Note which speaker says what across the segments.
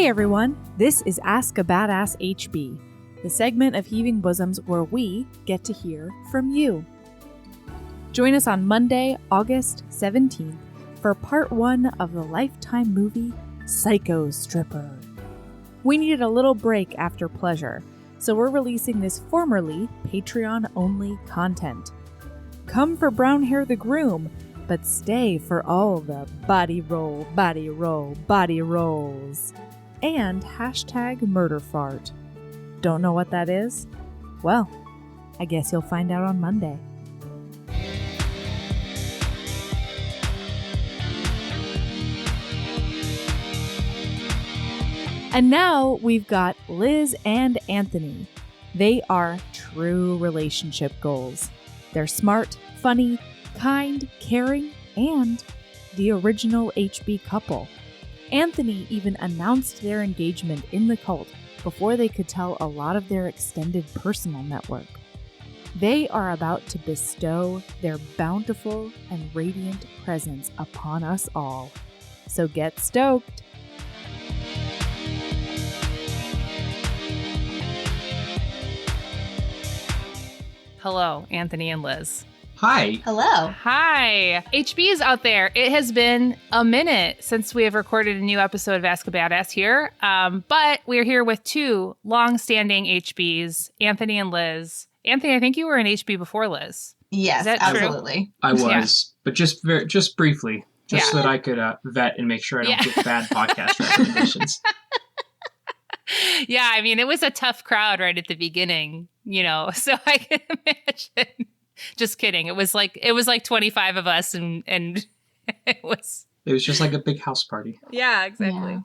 Speaker 1: Hey everyone, this is Ask a Badass HB, the segment of Heaving Bosoms where we get to hear from you. Join us on Monday, August 17th for part 1 of the Lifetime movie Psycho Stripper. We needed a little break after Pleasure, so we're releasing this formerly Patreon-only content. Come for Brown Hair the Groom, but stay for all the body roll, body roll, body rolls. And hashtag murder fart. Don't know what that is? Well, I guess you'll find out on Monday. And now we've got Liz and Anthony. They are true relationship goals. They're smart, funny, kind, caring, and the original HB couple. Anthony even announced their engagement in the cult before they could tell a lot of their extended personal network. They are about to bestow their bountiful and radiant presence upon us all. So get stoked!
Speaker 2: Hello, Anthony and Liz.
Speaker 3: Hi.
Speaker 4: Hello.
Speaker 2: Hi. HBs out there. It has been a minute since we have recorded a new episode of Ask a Badass here. But we're here with two long-standing HBs, Anthony and Liz. Anthony, I think you were an HB before Liz.
Speaker 4: Yes, absolutely.
Speaker 2: True?
Speaker 3: I was, but just briefly, so that I could vet and make sure I don't get bad podcast recommendations.
Speaker 2: Yeah, I mean, it was a tough crowd right at the beginning, so I can imagine. Just kidding. It was like 25 of us and it was
Speaker 3: just like a big house party.
Speaker 2: Yeah, exactly.
Speaker 4: Yeah.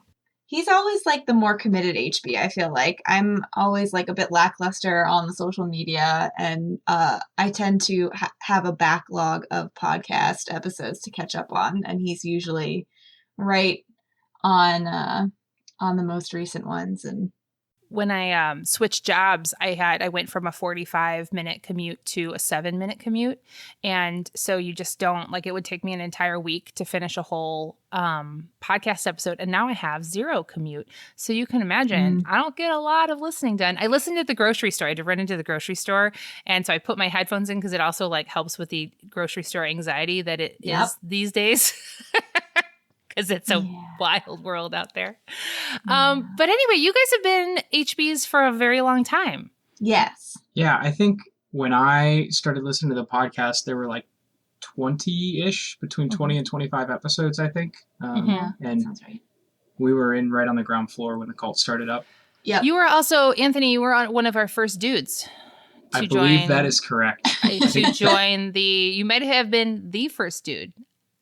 Speaker 4: He's always like the more committed HB, I feel like. I'm always like a bit lackluster on the social media, and I tend to have a backlog of podcast episodes to catch up on, and he's usually right on the most recent ones. And
Speaker 2: when I switched jobs, I went from a 45-minute commute to a 7-minute commute. And so you just don't, it would take me an entire week to finish a whole podcast episode. And now I have 0 commute. So you can imagine, I don't get a lot of listening done. I listened at the grocery store. I had to run into the grocery store. And so I put my headphones in because it also helps with the grocery store anxiety that it is these days. Because it's a wild world out there. But anyway, you guys have been HBs for a very long time.
Speaker 4: Yes.
Speaker 3: Yeah, I think when I started listening to the podcast, there were 20-ish, between 20 and 25 episodes, I think.
Speaker 4: Yeah,
Speaker 3: and
Speaker 4: that sounds right.
Speaker 3: We were in right on the ground floor when the cult started up.
Speaker 4: Yep.
Speaker 2: You were also, Anthony, you were on one of our first dudes.
Speaker 3: I believe that is correct.
Speaker 2: To join you might have been the first dude.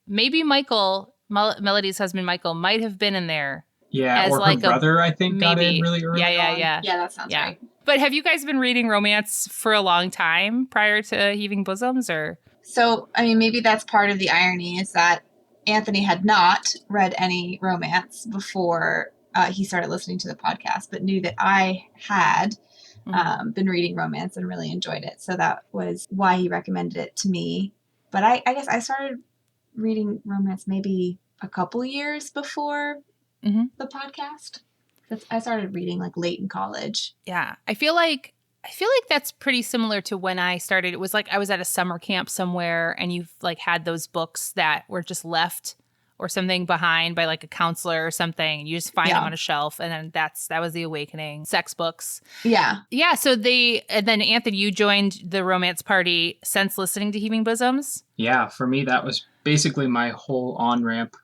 Speaker 2: Maybe Michael... Melody's husband, Michael, might have been in there.
Speaker 3: Yeah, or her brother, I think, got in really early on.
Speaker 2: Yeah.
Speaker 4: Yeah, that sounds right.
Speaker 2: But have you guys been reading romance for a long time prior to Heaving Bosoms, or?
Speaker 4: So, I mean, maybe that's part of the irony is that Anthony had not read any romance before he started listening to the podcast, but knew that I had been reading romance and really enjoyed it. So that was why he recommended it to me. But I guess I started reading romance maybe a couple years before the podcast. I started reading late in college.
Speaker 2: Yeah. I feel like that's pretty similar to when I started. It was I was at a summer camp somewhere and you've had those books that were just left or something behind by a counselor or something, and you just find them on a shelf, and then that was the awakening. Sex books.
Speaker 4: Yeah.
Speaker 2: Yeah. So and then Anthony, you joined the romance party since listening to Heaving Bosoms?
Speaker 3: Yeah, for me that was basically my whole on-ramp.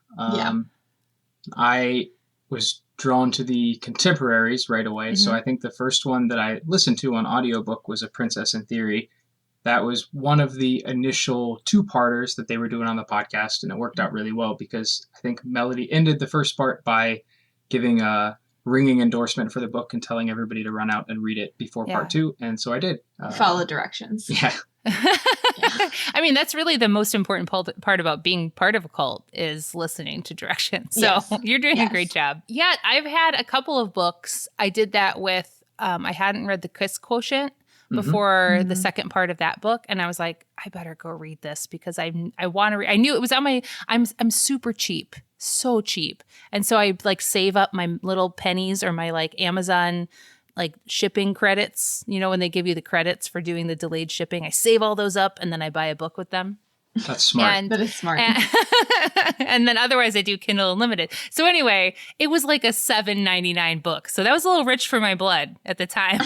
Speaker 3: I was drawn to the contemporaries right away. So I think the first one that I listened to on audiobook was A Princess in Theory. That was one of the initial 2-parters that they were doing on the podcast, and it worked out really well because I think Melody ended the first part by giving a ringing endorsement for the book and telling everybody to run out and read it before part 2, and so I did.
Speaker 4: Follow directions.
Speaker 3: Yeah.
Speaker 2: I mean, that's really the most important part about being part of a cult is listening to directions. So you're doing a great job. Yeah, I've had a couple of books. I did that with, I hadn't read The Kiss Quotient, before the second part of that book, and I was like, I better go read this because I want to read. I knew it was on my. I'm super cheap, so cheap, and so I like save up my little pennies or my like Amazon like shipping credits. You know, when they give you the credits for doing the delayed shipping, I save all those up and then I buy a book with them.
Speaker 3: That's smart.
Speaker 4: That is smart.
Speaker 2: And then otherwise I do Kindle Unlimited. So anyway, it was like a $7.99 book. So that was a little rich for my blood at the time.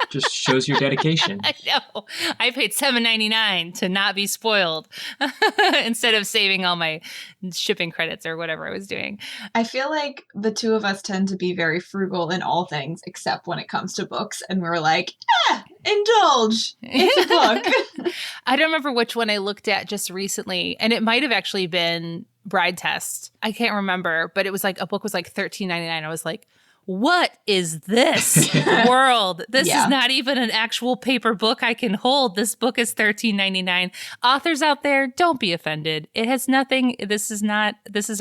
Speaker 3: Just shows your dedication.
Speaker 2: I know. I paid $7.99 to not be spoiled instead of saving all my shipping credits or whatever I was doing.
Speaker 4: I feel like the two of us tend to be very frugal in all things except when it comes to books. And we're like, indulge. It's a book.
Speaker 2: I don't remember which one I looked at just recently. And it might have actually been Bride Test. I can't remember. But it was like a book was like $13.99. I was like, what is this world? This is not even an actual paper book I can hold. This book is $13.99. Authors out there, don't be offended. It has nothing. This is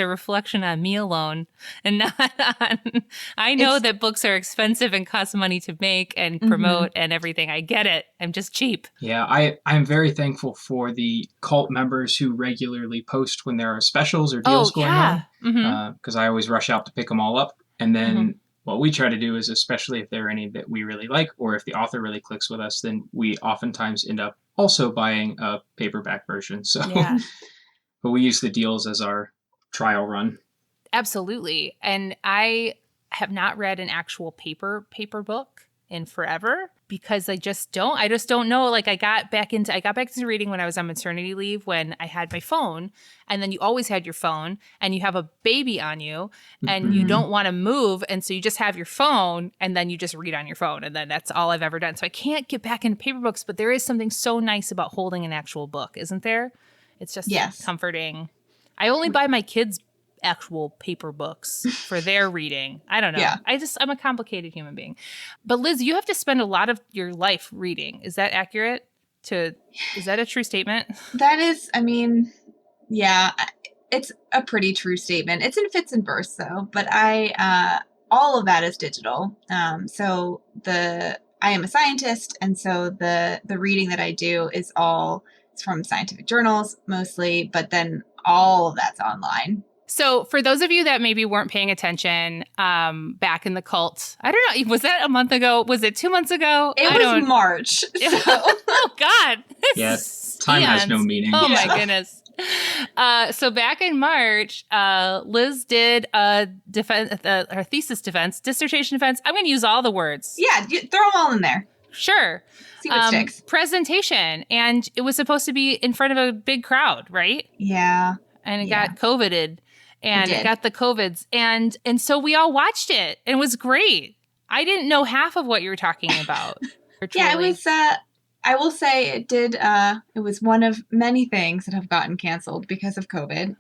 Speaker 2: a reflection on me alone and not on. I know that books are expensive and cost money to make and promote and everything. I get it. I'm just cheap.
Speaker 3: Yeah, I'm very thankful for the cult members who regularly post when there are specials or deals going on. Because I always rush out to pick them all up. And then what we try to do is, especially if there are any that we really like, or if the author really clicks with us, then we oftentimes end up also buying a paperback version. So, but we use the deals as our trial run.
Speaker 2: Absolutely. And I have not read an actual paper book in forever because I just don't know. Like I got back into reading when I was on maternity leave when I had my phone, and then you always had your phone and you have a baby on you and you don't want to move. And so you just have your phone and then you just read on your phone. And then that's all I've ever done. So I can't get back into paper books, but there is something so nice about holding an actual book, isn't there? It's just comforting. I only buy my kids actual paper books for their reading. I don't know. Yeah. I'm a complicated human being. But Liz, you have to spend a lot of your life reading. Is that accurate? Is that a true statement?
Speaker 4: That is, I mean, yeah, it's a pretty true statement. It's in fits and bursts though, but all of that is digital. So I am a scientist, and so the reading that I do is it's from scientific journals mostly, but then all of that's online.
Speaker 2: So for those of you that maybe weren't paying attention back in the cult, I don't know, was that a month ago? Was it 2 months ago?
Speaker 4: It was March. So.
Speaker 2: Oh, God.
Speaker 3: Yes. Time has no meaning.
Speaker 2: Oh, my goodness. So back in March, Liz did her thesis defense, dissertation defense. I'm going to use all the words.
Speaker 4: Yeah, throw them all in there.
Speaker 2: Sure.
Speaker 4: See what sticks.
Speaker 2: Presentation. And it was supposed to be in front of a big crowd, right?
Speaker 4: Yeah.
Speaker 2: And it got COVIDed. And it got the COVIDs. And so we all watched it. And it was great. I didn't know half of what you were talking about.
Speaker 4: Yeah, it was, I will say it did, it was one of many things that have gotten canceled because of COVID.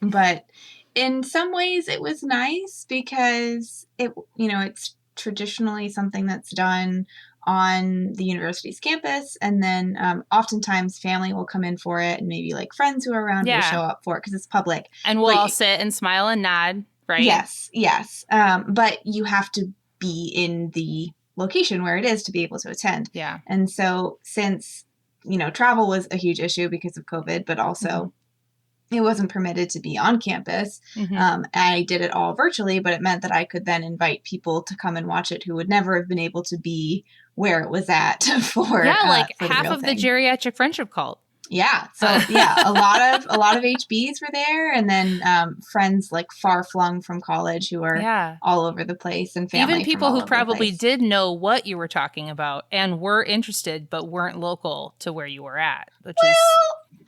Speaker 4: But in some ways it was nice because it's traditionally something that's done on the university's campus, and then oftentimes family will come in for it, and maybe like friends who are around will show up for it because it's public.
Speaker 2: And we'll all sit and smile and nod, right?
Speaker 4: Yes. But you have to be in the location where it is to be able to attend.
Speaker 2: Yeah.
Speaker 4: And so since, travel was a huge issue because of COVID, but also it wasn't permitted to be on campus. I did it all virtually, but it meant that I could then invite people to come and watch it who would never have been able to be where it was at for for
Speaker 2: half of
Speaker 4: thing.
Speaker 2: The geriatric friendship cult.
Speaker 4: Yeah. So a lot of HBs were there, and then friends like far flung from college who are all over the place, and family.
Speaker 2: Even people who probably did know what you were talking about and were interested, but weren't local to where you were at.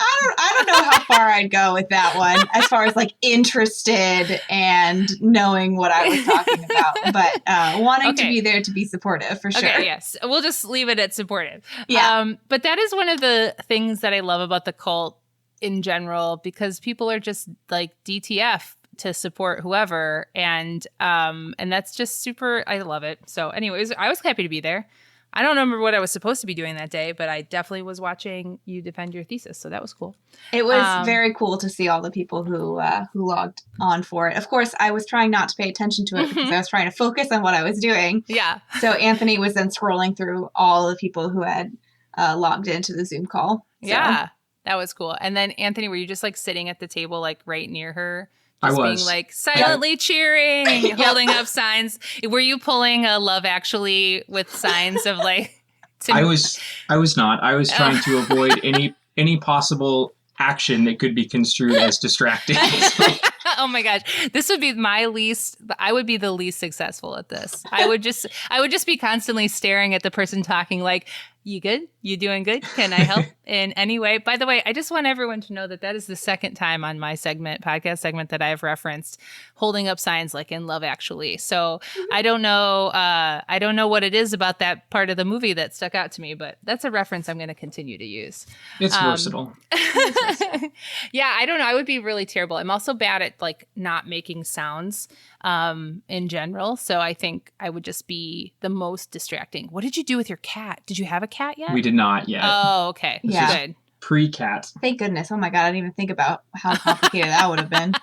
Speaker 4: I don't know how far I'd go with that one as far as like interested and knowing what I was talking about, but wanting to be there to be supportive for sure.
Speaker 2: Okay, yes. We'll just leave it at supportive.
Speaker 4: Yeah.
Speaker 2: But that is one of the things that I love about the cult in general, because people are just like DTF to support whoever. And that's just super, I love it. So anyways, I was happy to be there. I don't remember what I was supposed to be doing that day, but I definitely was watching you defend your thesis. So that was cool.
Speaker 4: It was very cool to see all the people who logged on for it. Of course, I was trying not to pay attention to it because I was trying to focus on what I was doing.
Speaker 2: Yeah.
Speaker 4: So Anthony was then scrolling through all the people who had logged into the Zoom call. So.
Speaker 2: Yeah, that was cool. And then Anthony, were you just like sitting at the table, like right near her?
Speaker 3: I
Speaker 2: Just
Speaker 3: was.
Speaker 2: being like silently cheering, holding up signs. Were you pulling a Love Actually with signs of like?
Speaker 3: I was not. I was trying to avoid any possible action that could be construed as distracting.
Speaker 2: Oh my gosh, this would be I would be the least successful at this. I would just be constantly staring at the person talking like, you good? You doing good? Can I help in any way? By the way, I just want everyone to know that is the second time on my podcast segment that I've referenced holding up signs like in Love Actually. So I don't know what it is about that part of the movie that stuck out to me, but that's a reference I'm going to continue to use.
Speaker 3: It's versatile.
Speaker 2: Yeah, I don't know. I would be really terrible. I'm also bad at like not making sounds in general. So I think I would just be the most distracting. What did you do with your cat? Did you have a cat yet?
Speaker 3: We did not yet.
Speaker 2: Oh, okay.
Speaker 4: Yeah.
Speaker 2: Good.
Speaker 3: Pre-cat.
Speaker 4: Thank goodness. Oh my God. I didn't even think about how complicated that would have been.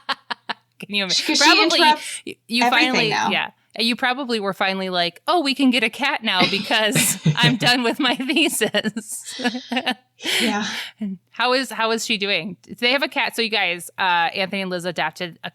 Speaker 2: Can you imagine?
Speaker 4: Because she interrupts
Speaker 2: you
Speaker 4: everything
Speaker 2: finally,
Speaker 4: now.
Speaker 2: yeah. You probably were finally like, oh, we can get a cat now because I'm done with my thesis.
Speaker 4: Yeah.
Speaker 2: How is she doing? They have a cat. So you guys, Anthony and Liz adopted a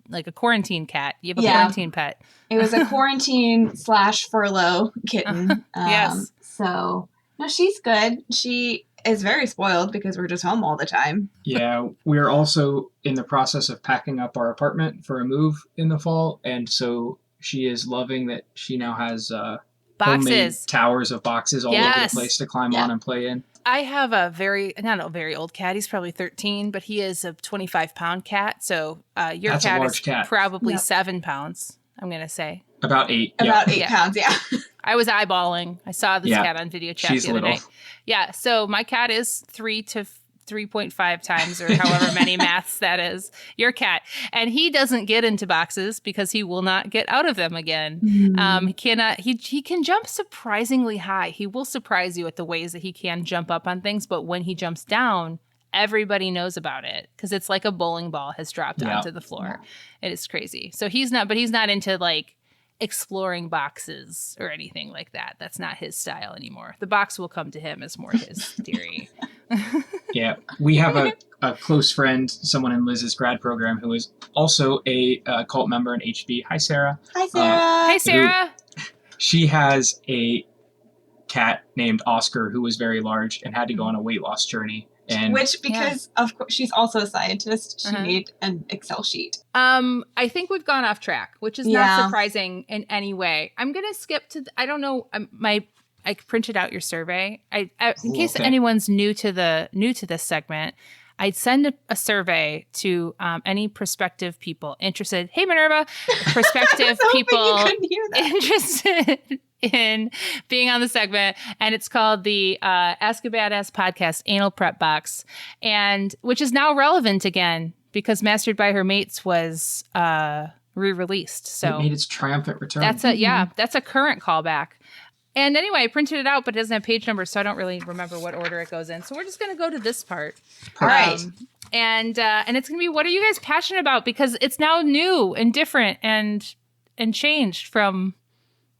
Speaker 2: like a quarantine cat. You have a quarantine pet.
Speaker 4: It was a quarantine/furlough kitten.
Speaker 2: Yes.
Speaker 4: So no, she's good. She is very spoiled because we're just home all the time.
Speaker 3: Yeah, we're also in the process of packing up our apartment for a move in the fall, and so she is loving that she now has homemade
Speaker 2: Boxes.
Speaker 3: towers of boxes all over the place to climb on and play in.
Speaker 2: I have not a very old cat. He's probably 13, but he is a 25-pound cat. So your
Speaker 3: That's
Speaker 2: cat
Speaker 3: a large
Speaker 2: is
Speaker 3: cat.
Speaker 2: probably 7 pounds, I'm going to say.
Speaker 3: About 8.
Speaker 4: About 8
Speaker 2: Yeah.
Speaker 4: pounds, yeah.
Speaker 2: I was eyeballing. I saw this cat on video chat
Speaker 3: She's
Speaker 2: the other
Speaker 3: little.
Speaker 2: night. Yeah, so my cat is 3 to 3.5 times or however many maths that is your cat. And he doesn't get into boxes because he will not get out of them again. He cannot. He can jump surprisingly high. He will surprise you at the ways that he can jump up on things. But when he jumps down, everybody knows about it because it's like a bowling ball has dropped onto the floor. It is crazy. So he's not into like exploring boxes or anything like that. That's not his style anymore. The box will come to him is more his theory.
Speaker 3: Yeah, we have a close friend, someone in Liz's grad program who is also a cult member in HB. Hi, Sarah.
Speaker 4: Hi, Sarah.
Speaker 2: Hey, Sarah.
Speaker 3: She has a cat named Oscar who was very large and had to go on a weight loss journey. And
Speaker 4: Which, because of course, she's also a scientist, she made an Excel sheet.
Speaker 2: I think we've gone off track, which is not surprising in any way. I'm going to skip to, I don't know, I printed out your survey. In case anyone's new to this segment, I'd send a survey to any prospective people interested. Hey, Minerva, prospective people interested in being on the segment, and it's called the Ask a Badass Podcast Anal Prep Box, and which is now relevant again because Mastered by Her Mates was re-released. So
Speaker 3: it made its triumphant return.
Speaker 2: That's a current callback. And anyway, I printed it out, but it doesn't have page numbers, so I don't really remember what order it goes in. So we're just going to go to this part.
Speaker 4: All right.
Speaker 2: And it's going to be, what are you guys passionate about? Because it's now new and different and changed from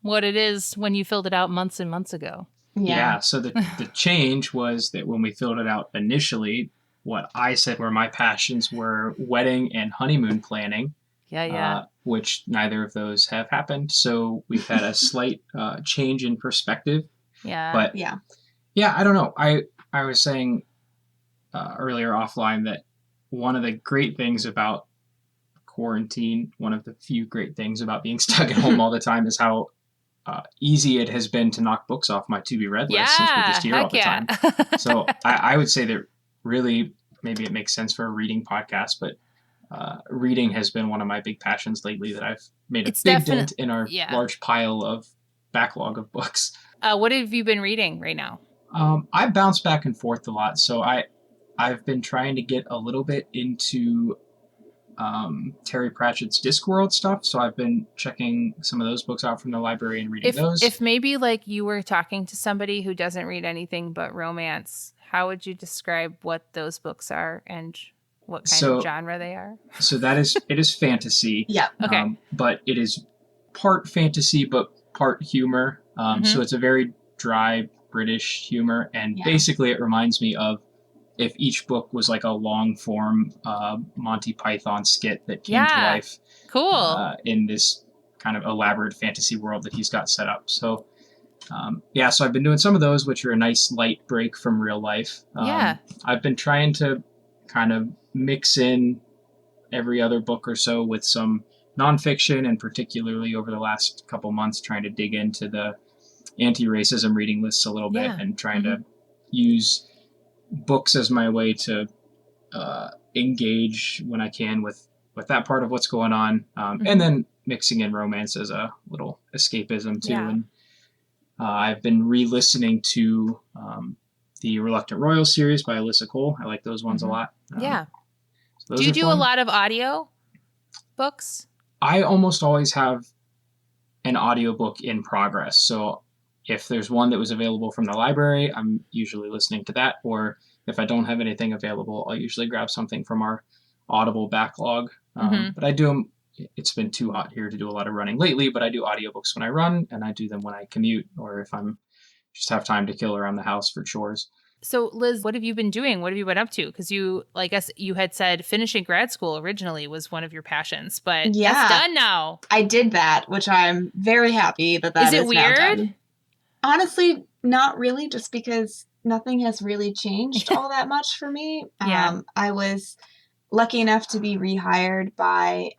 Speaker 2: what it is when you filled it out months and months ago.
Speaker 3: Yeah. So the change was that when we filled it out initially, what I said were my passions were wedding and honeymoon planning.
Speaker 2: Yeah.
Speaker 3: Which neither of those have happened. So we've had a slight change in perspective.
Speaker 2: Yeah.
Speaker 3: But yeah, I don't know. I was saying earlier offline that one of the great things about quarantine, one of the few great things about being stuck at home all the time is how easy it has been to knock books off my to be read list since we're just here all the time. So I would say that really maybe it makes sense for a reading podcast, but reading has been one of my big passions lately that I've made a big dent in our large pile of backlog of books.
Speaker 2: What have you been reading right now?
Speaker 3: I bounce back and forth a lot. So I've been trying to get a little bit into Terry Pratchett's Discworld stuff. So I've been checking some of those books out from the library and reading those.
Speaker 2: If maybe like you were talking to somebody who doesn't read anything but romance, how would you describe what those books are and what kind of genre they are?
Speaker 3: So it is fantasy.
Speaker 4: Yeah.
Speaker 2: Okay.
Speaker 3: But it is part fantasy, but part humor. So it's a very dry British humor. And basically it reminds me of if each book was like a long form Monty Python skit that came to life.
Speaker 2: Cool.
Speaker 3: In this kind of elaborate fantasy world that he's got set up. So so I've been doing some of those, which are a nice light break from real life. I've been trying to kind of mix in every other book or so with some nonfiction, and particularly over the last couple months trying to dig into the anti-racism reading lists a little bit and trying to use books as my way to engage when I can with that part of what's going on, and then mixing in romance as a little escapism too. And I've been re-listening to the Reluctant Royal series by Alyssa Cole. I like those ones a lot. So
Speaker 2: do you do a lot of audio books?
Speaker 3: I almost always have an audiobook in progress. So if there's one that was available from the library, I'm usually listening to that. Or if I don't have anything available, I'll usually grab something from our Audible backlog. But I do them. It's been too hot here to do a lot of running lately, but I do audiobooks when I run, and I do them when I commute, or if I'm just have time to kill around the house for chores.
Speaker 2: So Liz, what have you been doing? What have you been up to? Because I guess you had said finishing grad school originally was one of your passions, but that's done now.
Speaker 4: I did that, which I'm very happy that is
Speaker 2: it weird?
Speaker 4: Now done. Honestly, not really, just because nothing has really changed all that much for me. I was lucky enough to be rehired by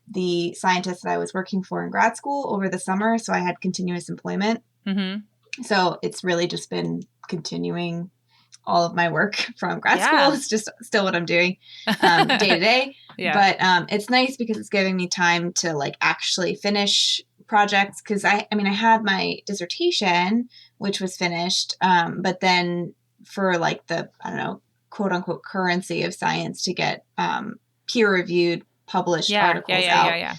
Speaker 4: the scientist that I was working for in grad school over the summer, so I had continuous employment. So it's really just been continuing all of my work from grad school. It's just still what I'm doing day to day. But it's nice because it's giving me time to like actually finish projects, because I had my dissertation, which was finished, but then for like the, I don't know, quote unquote currency of science to get peer reviewed published articles out,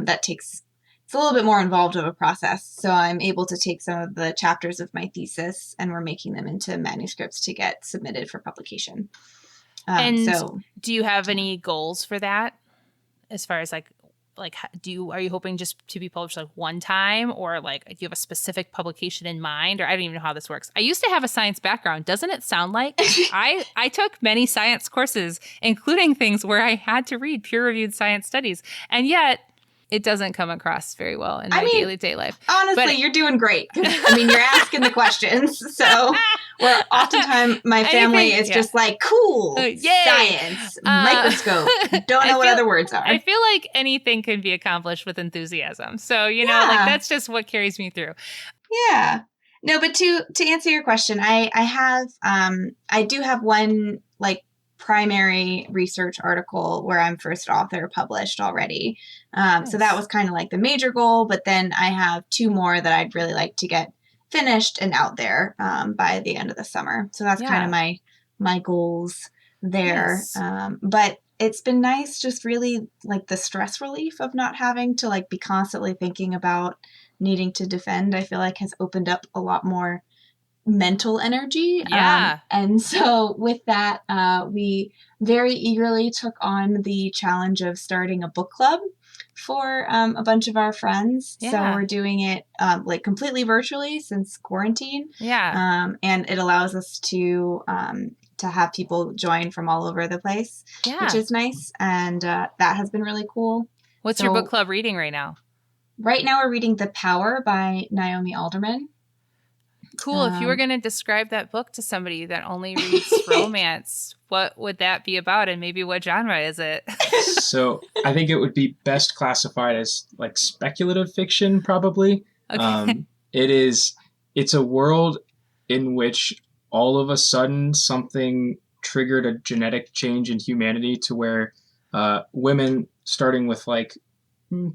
Speaker 4: that takes, it's a little bit more involved of a process. So I'm able to take some of the chapters of my thesis and we're making them into manuscripts to get submitted for publication.
Speaker 2: So do you have any goals for that, as far as like are you hoping just to be published like one time, or like do you have a specific publication in mind? Or I don't even know how this works. I used to have a science background. Doesn't it sound like I took many science courses, including things where I had to read peer-reviewed science studies, and yet it doesn't come across very well in my day life.
Speaker 4: Honestly, you're doing great. You're asking the questions. So where oftentimes my family is just like, cool, science, microscope. Don't know what other words are.
Speaker 2: I feel like anything can be accomplished with enthusiasm. So, like that's just what carries me through.
Speaker 4: Yeah. No, but to answer your question, I do have one like primary research article where I'm first author published already. So that was kind of like the major goal, but then I have two more that I'd really like to get finished and out there by the end of the summer. So that's kind of my goals there. Yes. But it's been nice, just really like the stress relief of not having to like be constantly thinking about needing to defend, I feel like has opened up a lot more mental energy. And so with that, we very eagerly took on the challenge of starting a book club for a bunch of our friends. So we're doing it like completely virtually since quarantine. And it allows us to have people join from all over the place, which is nice. And that has been really cool.
Speaker 2: What's your book club reading right now?
Speaker 4: Right now we're reading The Power by Naomi Alderman.
Speaker 2: Cool. If you were going to describe that book to somebody that only reads romance, what would that be about, and maybe what genre is it?
Speaker 3: So I think it would be best classified as like speculative fiction, probably. Okay. It's a world in which all of a sudden something triggered a genetic change in humanity to where women, starting with like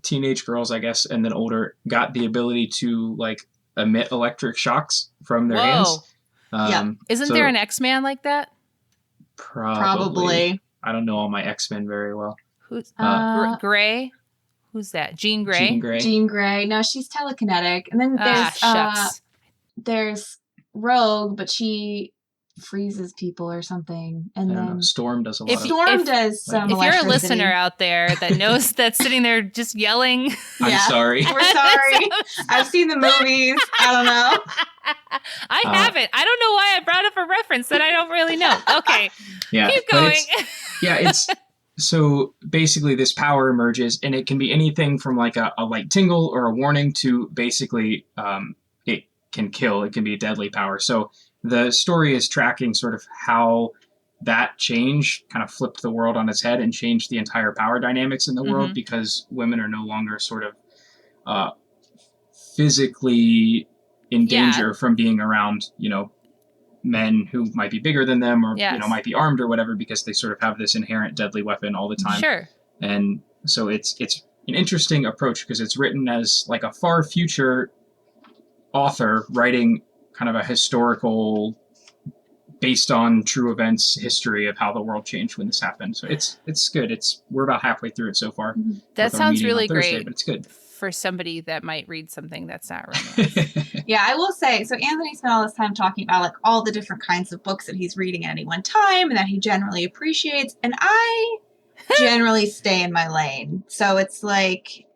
Speaker 3: teenage girls, I guess, and then older, got the ability to like emit electric shocks from their hands.
Speaker 2: Isn't there an X-Man like that?
Speaker 3: Probably. I don't know all my X-Men very well.
Speaker 2: Who's Gray? Who's that? Jean Grey?
Speaker 3: Jean Grey.
Speaker 4: Jean Grey. No, she's telekinetic. And then there's Rogue, but she freezes people or something. And
Speaker 3: I don't
Speaker 4: then
Speaker 3: know. Storm does a lot of...
Speaker 4: Storm does some
Speaker 2: If you're a
Speaker 4: electricity.
Speaker 2: listener out there that knows that's sitting there just yelling.
Speaker 3: I'm sorry.
Speaker 4: We're sorry. I've seen the movies. I don't know.
Speaker 2: I haven't. I don't know why I brought up a reference that I don't really know. Okay.
Speaker 3: Yeah.
Speaker 2: Keep going.
Speaker 3: It's so basically this power emerges, and it can be anything from like a light tingle or a warning to basically it can kill. It can be a deadly power. So the story is tracking sort of how that change kind of flipped the world on its head and changed the entire power dynamics in the world, because women are no longer sort of physically in danger from being around, men who might be bigger than them or, might be armed or whatever, because they sort of have this inherent deadly weapon all the time.
Speaker 2: Sure.
Speaker 3: And so it's an interesting approach because it's written as like a far future author writing kind of a historical, based on true events, history of how the world changed when this happened. So it's good. We're about halfway through it so far.
Speaker 2: That sounds really great.
Speaker 3: But it's good
Speaker 2: for somebody that might read something that's not romance.
Speaker 4: Yeah, I will say, so Anthony spent all this time talking about like all the different kinds of books that he's reading at any one time and that he generally appreciates. And I generally stay in my lane. So it's like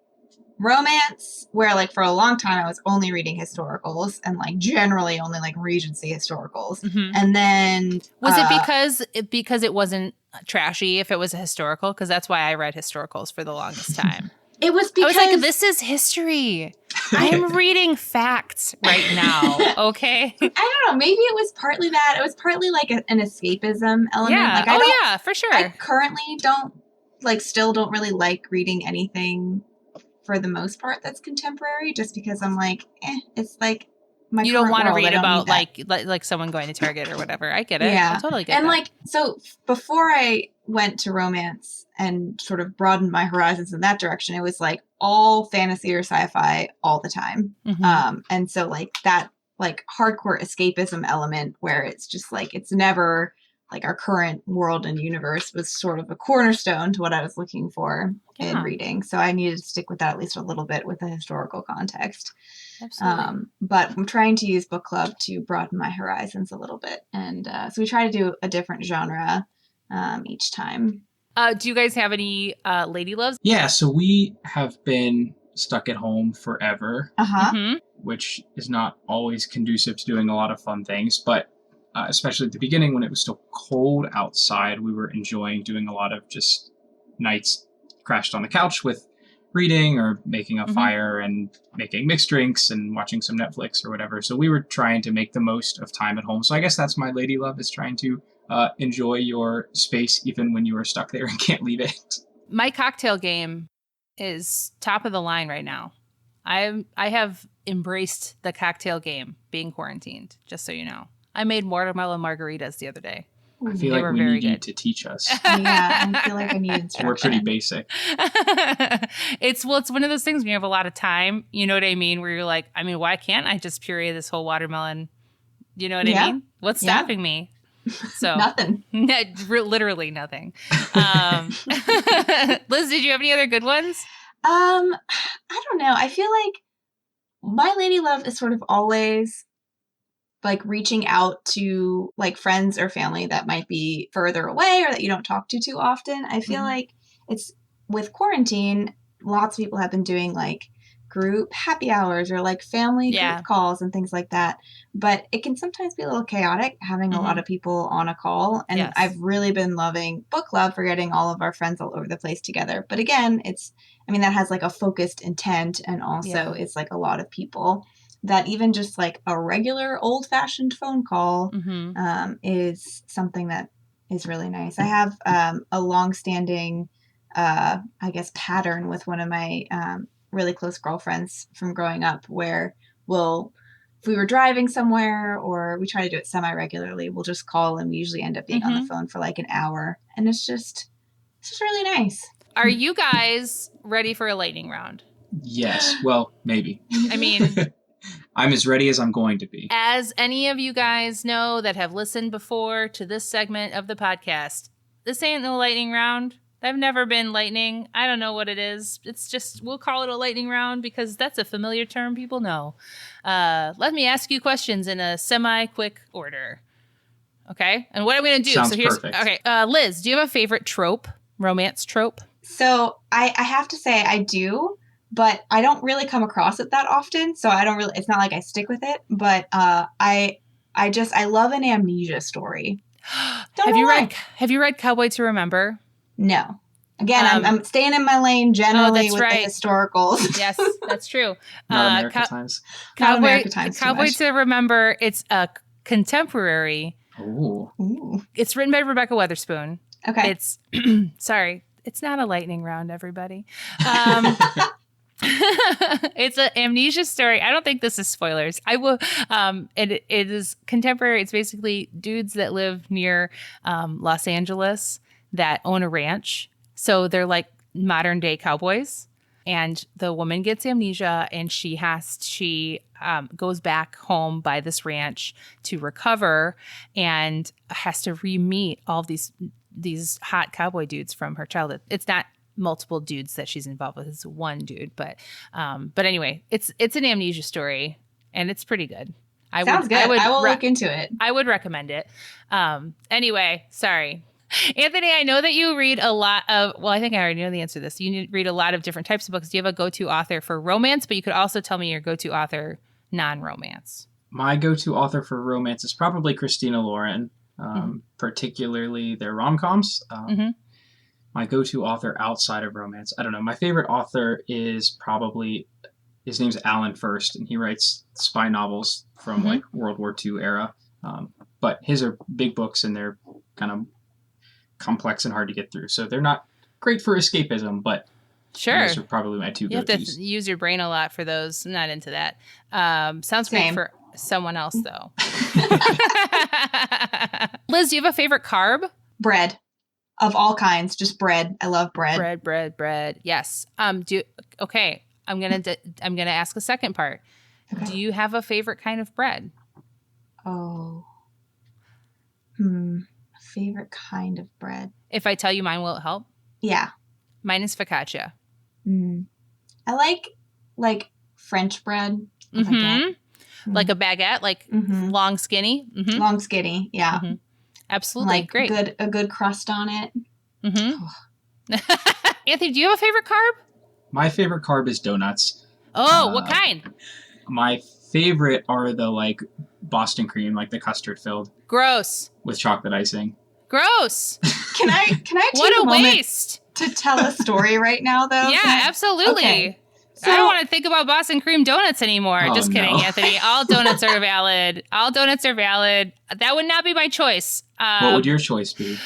Speaker 4: romance, where like for a long time I was only reading historicals and like generally only like Regency historicals. And then
Speaker 2: was it because it wasn't trashy if it was a historical? Because that's why I read historicals for the longest time.
Speaker 4: It was because
Speaker 2: I was like, this is history. I am reading facts right now. Okay.
Speaker 4: I don't know. Maybe it was partly that. It was partly like an escapism element.
Speaker 2: Yeah.
Speaker 4: Like,
Speaker 2: for sure.
Speaker 4: I currently still don't really like reading anything for the most part that's contemporary, just because I'm like, it's like my
Speaker 2: you don't want to
Speaker 4: world.
Speaker 2: read about like someone going to Target or whatever. I get it.
Speaker 4: Yeah.
Speaker 2: I totally get it.
Speaker 4: And like, so before I went to romance and sort of broadened my horizons in that direction, it was like all fantasy or sci-fi all the time. And so like that like hardcore escapism element where it's just like, it's never like our current world and universe was sort of a cornerstone to what I was looking for in reading. So I needed to stick with that at least a little bit with the historical context.
Speaker 2: Absolutely.
Speaker 4: But I'm trying to use book club to broaden my horizons a little bit. And so we try to do a different genre each time.
Speaker 2: Do you guys have any lady loves?
Speaker 3: Yeah, so we have been stuck at home forever, which is not always conducive to doing a lot of fun things, but especially at the beginning when it was still cold outside, we were enjoying doing a lot of just nights crashed on the couch with reading or making a fire and making mixed drinks and watching some Netflix or whatever. So we were trying to make the most of time at home. So I guess that's my lady love, is trying to enjoy your space even when you are stuck there and can't leave it.
Speaker 2: My cocktail game is top of the line right now. I have embraced the cocktail game being quarantined, just so you know. I made watermelon margaritas the other day.
Speaker 3: I feel like we need you to teach us.
Speaker 4: Yeah, I feel like I need instruction.
Speaker 3: We're pretty basic.
Speaker 2: It's one of those things when you have a lot of time, you know what I mean? Where you're like, I mean, why can't I just puree this whole watermelon? You know what I mean? What's stopping me? So
Speaker 4: Nothing.
Speaker 2: Literally nothing. Liz, did you have any other good ones?
Speaker 4: I don't know. I feel like my lady love is sort of always like reaching out to like friends or family that might be further away or that you don't talk to too often. I feel like it's with quarantine, lots of people have been doing like group happy hours or like family group calls and things like that. But it can sometimes be a little chaotic having a lot of people on a call. And I've really been loving book club for getting all of our friends all over the place together. But again, that has like a focused intent, and also it's like a lot of people. That even just like a regular old-fashioned phone call is something that is really nice. I have a long-standing, I guess, pattern with one of my really close girlfriends from growing up where if we were driving somewhere or we try to do it semi-regularly, we'll just call and we usually end up being on the phone for like an hour. And it's just really nice.
Speaker 2: Are you guys ready for a lightning round?
Speaker 3: Yes. Well, maybe.
Speaker 2: I mean...
Speaker 3: I'm as ready as I'm going to be.
Speaker 2: As any of you guys know that have listened before to this segment of the podcast, this ain't no lightning round. I've never been lightning. I don't know what it is. It's just, we'll call it a lightning round because that's a familiar term people know. Let me ask you questions in a semi-quick order. Okay? And what I'm going to do.
Speaker 3: Sounds perfect.
Speaker 2: Okay. Liz, do you have a favorite trope? Romance trope?
Speaker 4: So I have to say I do, but I don't really come across it that often. So I don't really, it's not like I stick with it, but I love an amnesia story.
Speaker 2: Have you read Cowboy to Remember?
Speaker 4: No. Again, I'm staying in my lane generally with
Speaker 2: right.
Speaker 4: the historicals.
Speaker 2: Yes, that's true.
Speaker 3: Not American Times.
Speaker 4: Not American Times.
Speaker 2: Cowboy to Remember. It's a contemporary.
Speaker 3: Ooh.
Speaker 2: It's written by Rebecca Weatherspoon.
Speaker 4: Okay.
Speaker 2: It's sorry. It's not a lightning round, everybody. It's an amnesia story. I don't think this is spoilers. I will. It is contemporary. It's basically dudes that live near Los Angeles that own a ranch. So they're like modern day cowboys. And the woman gets amnesia, and she goes back home by this ranch to recover, and has to re-meet all of these hot cowboy dudes from her childhood. It's not multiple dudes that she's involved with. It's one dude, but anyway, it's an amnesia story, and it's pretty good.
Speaker 4: Sounds good. I will look into it.
Speaker 2: I would recommend it. Anyway, sorry. Anthony, I know that you read a lot of, well, I think I already know the answer to this. You read a lot of different types of books. Do you have a go-to author for romance? But you could also tell me your go-to author non-romance.
Speaker 3: My go-to author for romance is probably Christina Lauren, particularly their rom-coms. My go-to author outside of romance, I don't know. My favorite author is probably, his name's Alan First, and he writes spy novels from like World War II era. But his are big books, and they're kind of complex and hard to get through. So they're not great for escapism, but
Speaker 2: sure,
Speaker 3: those are probably my two
Speaker 2: you
Speaker 3: go-tos.
Speaker 2: Have to use your brain a lot for those. I'm not into that. Sounds great for someone else, though. Liz, do you have a favorite carb?
Speaker 4: Bread. Of all kinds, just bread. I love bread.
Speaker 2: Bread. Yes. Okay. I'm gonna ask a second part. Okay. Do you have a favorite kind of bread?
Speaker 4: Oh. Favorite kind of bread.
Speaker 2: If I tell you mine, will it help?
Speaker 4: Yeah.
Speaker 2: Mine is focaccia.
Speaker 4: I like French bread.
Speaker 2: Like a baguette, like long skinny.
Speaker 4: Long skinny, yeah.
Speaker 2: Absolutely,
Speaker 4: like
Speaker 2: great.
Speaker 4: A good crust on it.
Speaker 2: Anthony, do you have a favorite carb?
Speaker 3: My favorite carb is donuts.
Speaker 2: Oh, what kind? My
Speaker 3: favorite are the like Boston cream, like the custard filled.
Speaker 2: Gross.
Speaker 3: With chocolate icing.
Speaker 2: Gross.
Speaker 4: Can I take
Speaker 2: what a
Speaker 4: moment
Speaker 2: waste
Speaker 4: to tell a story right now, though?
Speaker 2: Yeah, absolutely. Okay. So, I don't want to think about Boston cream donuts anymore. Just kidding, no. Anthony. All donuts are valid. That would not be my choice.
Speaker 3: What would your choice be?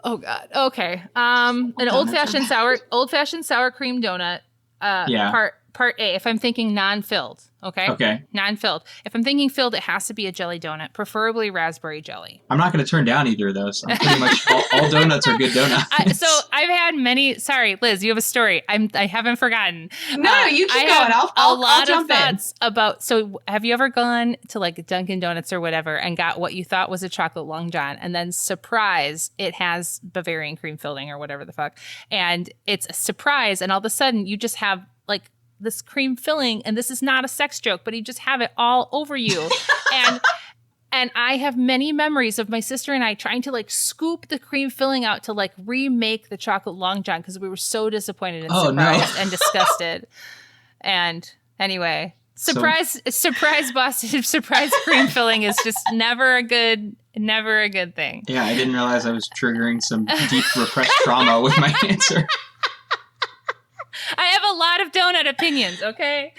Speaker 2: Oh God. Okay. An old fashioned sour cream donut. Part A. If I'm thinking non-filled. Okay. Non-filled. If I'm thinking filled, it has to be a jelly donut, preferably raspberry jelly.
Speaker 3: I'm not going to turn down either of those. I'm pretty much all donuts are good donuts.
Speaker 2: So I've had many. Sorry, Liz, you have a story. I haven't forgotten.
Speaker 4: No, you keep going. I'll jump in.
Speaker 2: About. So have you ever gone to like Dunkin' Donuts or whatever and got what you thought was a chocolate Long John, and then surprise, it has Bavarian cream filling or whatever the fuck, and it's a surprise, and all of a sudden you just have like this cream filling, and this is not a sex joke, but you just have it all over you. and I have many memories of my sister and I trying to like scoop the cream filling out to like remake the chocolate Long John because we were so disappointed and surprised and disgusted. And anyway, surprise Boston surprise cream filling is just never a good thing.
Speaker 3: Yeah, I didn't realize I was triggering some deep repressed trauma with my answer.
Speaker 2: I have a lot of donut opinions, okay?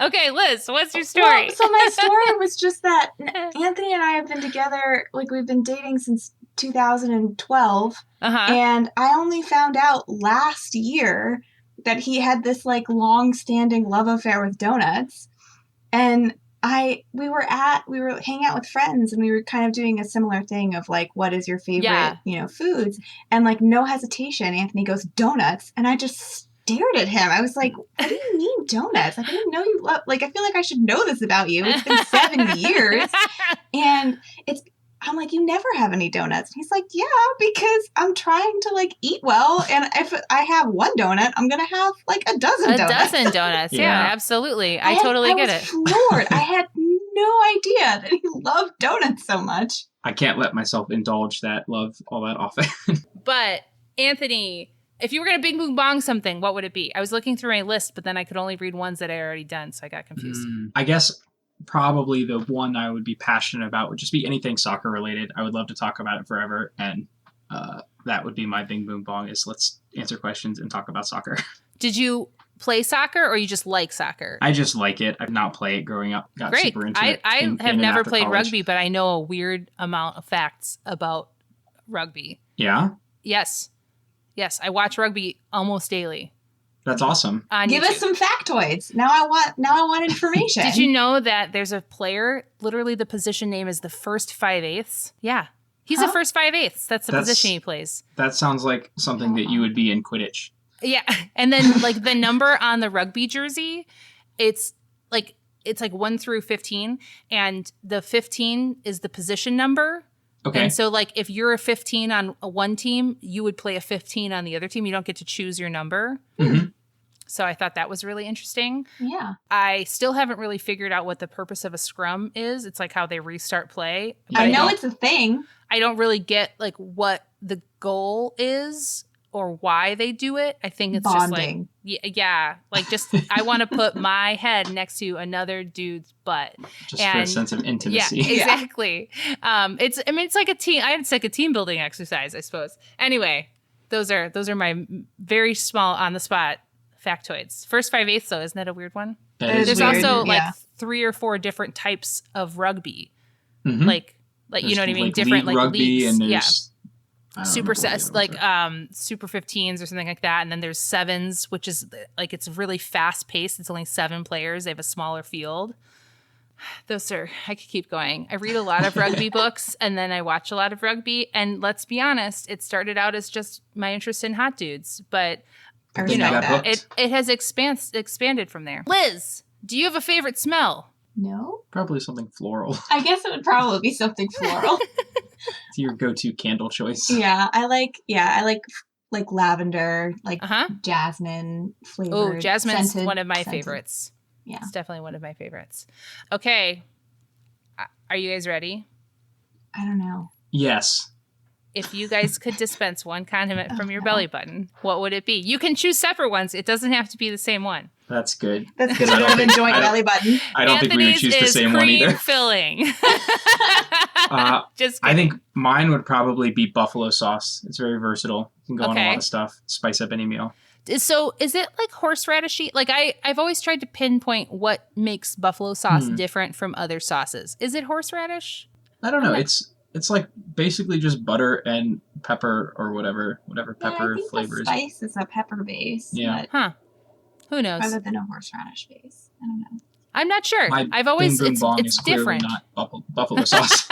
Speaker 2: Okay, Liz, what's your story?
Speaker 4: Well, so my story was just that Anthony and I have been together, like we've been dating since 2012. And I only found out last year that he had this like long-standing love affair with donuts. And we were hanging out with friends, and we were kind of doing a similar thing of like, what is your favorite, foods? And like, no hesitation, Anthony goes, donuts. And I just stared at him. I was like, what do you mean donuts? Like, I didn't know you love, like, I feel like I should know this about you. It's been 7 years. And I'm like, you never have any donuts. And he's like, yeah, because I'm trying to like eat well. And if I have one donut, I'm going to have like a dozen donuts.
Speaker 2: A dozen donuts. Yeah, absolutely. I totally get it.
Speaker 4: I was floored. I had no idea that he loved donuts so much.
Speaker 3: I can't let myself indulge that love all that often.
Speaker 2: But Anthony, if you were going to bing boom bong something, what would it be? I was looking through my list, but then I could only read ones that I already done, so I got confused.
Speaker 3: I guess probably the one I would be passionate about would just be anything soccer related. I would love to talk about it forever, and that would be my bing boom bong, is let's answer questions and talk about soccer.
Speaker 2: Did you play soccer, or you just like soccer?
Speaker 3: I just like it. I've not played it growing up. Got
Speaker 2: Great.
Speaker 3: super into it.
Speaker 2: I have never played
Speaker 3: college.
Speaker 2: rugby, but I know a weird amount of facts about rugby.
Speaker 3: Yeah?
Speaker 2: Yes, I watch rugby almost daily.
Speaker 3: That's awesome.
Speaker 4: Give us some factoids. Now I want information.
Speaker 2: Did you know that there's a player, literally the position name is the first 5/8? Yeah. He's the first 5/8. That's the position he plays.
Speaker 3: That sounds like something that you would be in Quidditch.
Speaker 2: Yeah. And then like the number on the rugby jersey, it's like 1 through 15, and the 15 is the position number.
Speaker 3: Okay.
Speaker 2: And so like if you're a 15 on one team, you would play a 15 on the other team. You don't get to choose your number.
Speaker 3: Mm-hmm.
Speaker 2: So I thought that was really interesting.
Speaker 4: Yeah.
Speaker 2: I still haven't really figured out what the purpose of a scrum is. It's like how they restart play.
Speaker 4: I know it's a thing.
Speaker 2: I don't really get like what the goal is or why they do it. I think it's
Speaker 4: bonding.
Speaker 2: Just like, yeah, like just I want to put my head next to another dude's butt.
Speaker 3: Just for a sense of intimacy.
Speaker 2: Yeah, exactly. It's like a team. It's like a team building exercise, I suppose. Anyway, those are my very small on the spot factoids. First 5/8 though, isn't that a weird one? There's
Speaker 4: weird.
Speaker 2: also like 3 or 4 different types of rugby.
Speaker 3: Mm-hmm.
Speaker 2: Like you know what I mean?
Speaker 3: Like
Speaker 2: different
Speaker 3: league
Speaker 2: like
Speaker 3: rugby,
Speaker 2: leagues.
Speaker 3: and there's
Speaker 2: Super sets like super 15s or something like that, and then there's 7s, which is like it's really fast paced. It's only 7 players. They have a smaller field. Those are, I could keep going. I read a lot of rugby books, and then I watch a lot of rugby. And let's be honest, it started out as just my interest in hot dudes, but you know, it has expanded from there. Liz, do you have a favorite smell?
Speaker 4: No.
Speaker 3: Probably something floral.
Speaker 4: I guess it would probably be something floral.
Speaker 3: It's your go-to candle choice.
Speaker 4: Yeah, I like lavender, like jasmine flavored.
Speaker 2: Oh, jasmine's
Speaker 4: scented,
Speaker 2: one of my
Speaker 4: scented.
Speaker 2: favorites.
Speaker 4: Yeah.
Speaker 2: It's definitely one of my favorites. Okay. Are you guys ready?
Speaker 4: I don't know.
Speaker 3: Yes.
Speaker 2: If you guys could dispense one condiment from your belly button, what would it be? You can choose separate ones. It doesn't have to be the same one.
Speaker 3: That's good.
Speaker 4: That's good. I don't have a joint belly button.
Speaker 3: I don't think we would choose the same one either.
Speaker 2: Filling. Just kidding.
Speaker 3: I think mine would probably be buffalo sauce. It's very versatile. You can go on a lot of stuff. Spice up any meal.
Speaker 2: So is it like horseradishy? Like I've always tried to pinpoint what makes buffalo sauce different from other sauces. Is it horseradish?
Speaker 3: I don't know. It's like basically just butter and pepper or whatever pepper flavors.
Speaker 4: The spice is a pepper base.
Speaker 3: Yeah.
Speaker 2: Huh. Who knows?
Speaker 4: Rather than a horseradish base. I don't know.
Speaker 2: I'm not sure. I've always
Speaker 3: it's
Speaker 2: different.
Speaker 3: Not buffalo sauce.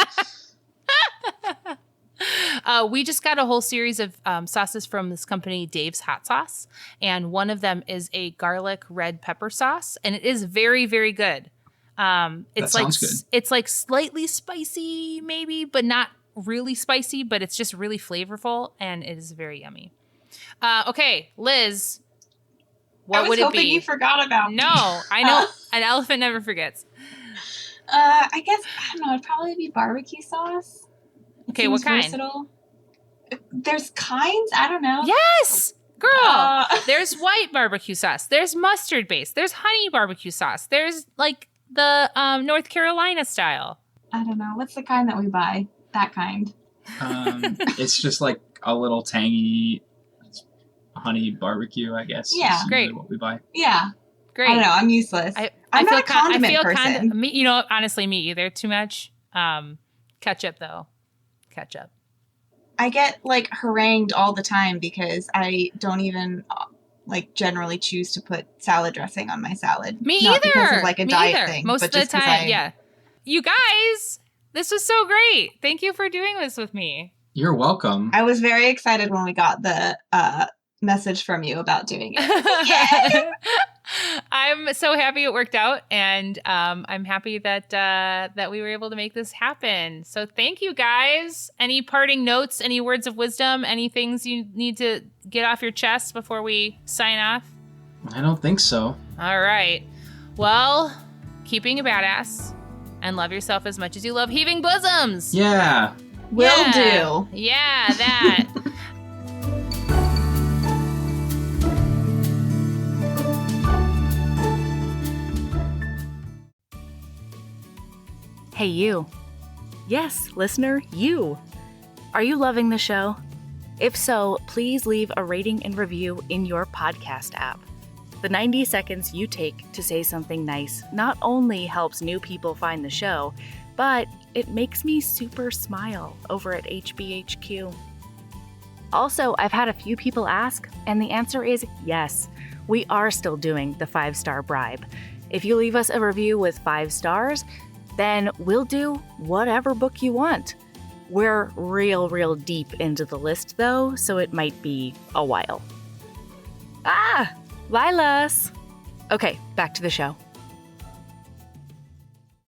Speaker 2: We just got a whole series of sauces from this company, Dave's Hot Sauce, and one of them is a garlic red pepper sauce, and it is very, very good. It's like
Speaker 3: good.
Speaker 2: It's like slightly spicy, maybe, but not really spicy. But it's just really flavorful, and it is very yummy. Okay, Liz, what would it be?
Speaker 4: I was hoping you forgot about me.
Speaker 2: No, I know an elephant never forgets.
Speaker 4: I guess I don't know. It'd probably be barbecue sauce.
Speaker 2: Okay, what kind?
Speaker 4: Versatile. There's kinds. I don't know.
Speaker 2: Yes, girl. There's white barbecue sauce. There's mustard base. There's honey barbecue sauce. There's like the North Carolina style.
Speaker 4: I don't know. What's the kind that we buy? That kind.
Speaker 3: It's just like a little tangy honey barbecue, I guess.
Speaker 4: Yeah.
Speaker 2: Great.
Speaker 3: What we buy.
Speaker 4: Yeah.
Speaker 2: Great.
Speaker 4: I don't know. I'm useless. I'm not a condiment person.
Speaker 2: Me, honestly, me either. Too much. Ketchup though. Ketchup.
Speaker 4: I get like harangued all the time because I don't even generally choose to put salad dressing on my salad.
Speaker 2: Me
Speaker 4: Not
Speaker 2: either.
Speaker 4: Because of like a diet thing.
Speaker 2: Most of the time, yeah. You guys, this was so great. Thank you for doing this with me.
Speaker 3: You're welcome.
Speaker 4: I was very excited when we got the message from you about doing it. Yay!
Speaker 2: I'm so happy it worked out, and I'm happy that that we were able to make this happen. So thank you, guys. Any parting notes, any words of wisdom, any things you need to get off your chest before we sign off?
Speaker 3: I don't think so.
Speaker 2: All right. Well, keep being a badass and love yourself as much as you love heaving bosoms.
Speaker 3: Yeah.
Speaker 4: Will do.
Speaker 2: Yeah, that.
Speaker 1: Hey, you. Yes, listener, you. Are you loving the show? If so, please leave a rating and review in your podcast app. The 90 seconds you take to say something nice not only helps new people find the show, but it makes me super smile over at HBHQ. Also, I've had a few people ask, and the answer is yes. We are still doing the 5-star bribe. If you leave us a review with 5 stars, then we'll do whatever book you want. We're real deep into the list, though, so it might be a while. Lilas! Okay, back to the show.